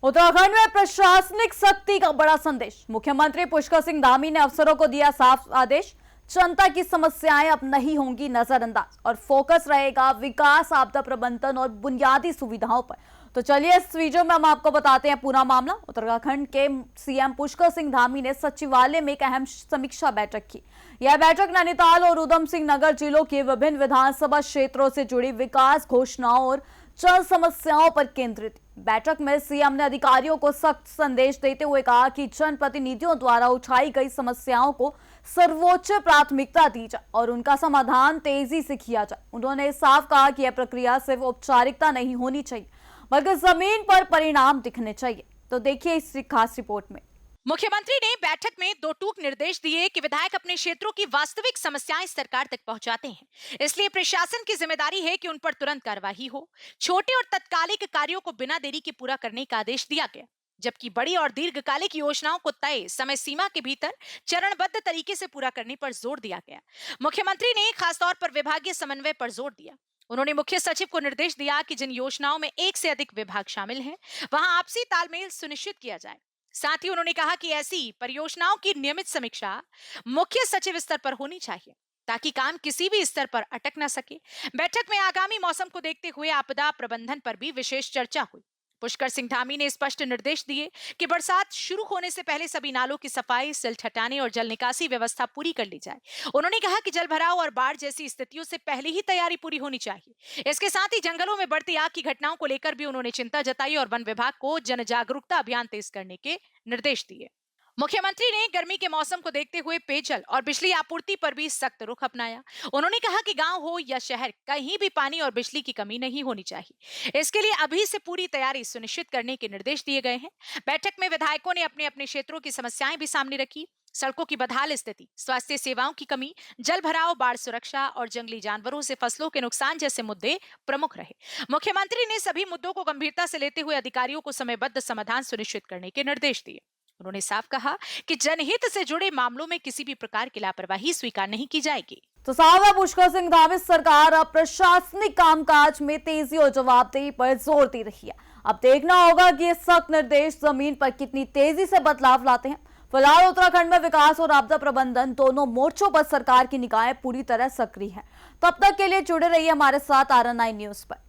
उत्तराखंड में प्रशासनिक सख्ती का बड़ा संदेश। मुख्यमंत्री पुष्कर सिंह धामी ने अफसरों को दिया साफ आदेश। जनता की समस्याएं अब नहीं होंगी नजरअंदाज और फोकस रहेगा विकास, आपदा प्रबंधन और बुनियादी सुविधाओं पर। तो चलिए इस वीडियो में हम आपको बताते हैं पूरा मामला। उत्तराखंड के सीएम पुष्कर सिंह धामी ने सचिवालय में एक अहम समीक्षा बैठक की। यह बैठक नैनीताल और उधम सिंह नगर जिलों के विभिन्न विधानसभा क्षेत्रों से जुड़ी विकास घोषणाओं और जल समस्याओं पर केंद्रित। बैठक में सीएम ने अधिकारियों को सख्त संदेश देते हुए कहा कि जनप्रतिनिधियों द्वारा उठाई गई समस्याओं को सर्वोच्च प्राथमिकता दी जाए और उनका समाधान तेजी से किया जाए। उन्होंने साफ कहा कि यह प्रक्रिया सिर्फ औपचारिकता नहीं होनी चाहिए बल्कि जमीन पर परिणाम दिखने चाहिए। तो देखिए इस खास रिपोर्ट में। मुख्यमंत्री ने बैठक में दो टूक निर्देश दिए कि विधायक अपने क्षेत्रों की वास्तविक समस्याएं सरकार तक पहुंचाते हैं, इसलिए प्रशासन की जिम्मेदारी है कि उन पर तुरंत कार्रवाई हो। छोटे और तत्कालिक कार्यों को बिना देरी के पूरा करने का आदेश दिया गया, जबकि बड़ी और दीर्घकालिक योजनाओं को तय समय सीमा के भीतर चरणबद्ध तरीके से पूरा करने पर जोर दिया गया। मुख्यमंत्री ने खासतौर पर विभागीय समन्वय पर जोर दिया। उन्होंने मुख्य सचिव को निर्देश दिया कि जिन योजनाओं में एक से अधिक विभाग शामिल हैं, वहां आपसी तालमेल सुनिश्चित किया जाए। साथ ही उन्होंने कहा कि ऐसी परियोजनाओं की नियमित समीक्षा मुख्य सचिव स्तर पर होनी चाहिए ताकि काम किसी भी स्तर पर अटक न सके। बैठक में आगामी मौसम को देखते हुए आपदा प्रबंधन पर भी विशेष चर्चा हुई। पुष्कर सिंह धामी ने स्पष्ट निर्देश दिए कि बरसात शुरू होने से पहले सभी नालों की सफाई, सिल्ट हटाने और जल निकासी व्यवस्था पूरी कर ली जाए। उन्होंने कहा कि जल भराव और बाढ़ जैसी स्थितियों से पहले ही तैयारी पूरी होनी चाहिए। इसके साथ ही जंगलों में बढ़ती आग की घटनाओं को लेकर भी उन्होंने चिंता जताई और वन विभाग को जन जागरूकता अभियान तेज करने के निर्देश दिए। मुख्यमंत्री ने गर्मी के मौसम को देखते हुए पेयजल और बिजली आपूर्ति पर भी सख्त रुख अपनाया। उन्होंने कहा कि गांव हो या शहर, कहीं भी पानी और बिजली की कमी नहीं होनी चाहिए। इसके लिए अभी से पूरी तैयारी सुनिश्चित करने के निर्देश दिए गए हैं। बैठक में विधायकों ने अपने अपने क्षेत्रों की समस्याएं भी सामने रखी। सड़कों की बदहाल स्थिति, स्वास्थ्य सेवाओं की कमी, जल भराव, बाढ़ सुरक्षा और जंगली जानवरों से फसलों के नुकसान जैसे मुद्दे प्रमुख रहे। मुख्यमंत्री ने सभी मुद्दों को गंभीरता से लेते हुए अधिकारियों को समयबद्ध समाधान सुनिश्चित करने के निर्देश दिए। उन्होंने साफ कहा कि जनहित से जुड़े मामलों में किसी भी प्रकार की लापरवाही स्वीकार नहीं की जाएगी। तो साहब पुष्कर सिंह धामी सरकार अब प्रशासनिक कामकाज में तेजी और जवाबदेही पर जोर दे रही है। अब देखना होगा कि ये सख्त निर्देश जमीन पर कितनी तेजी से बदलाव लाते हैं। फिलहाल उत्तराखंड में विकास और आपदा प्रबंधन दोनों मोर्चों पर सरकार की निगाहें पूरी तरह सक्रिय है। तब तक के लिए जुड़े रहिए हमारे साथ RN9 न्यूज पर।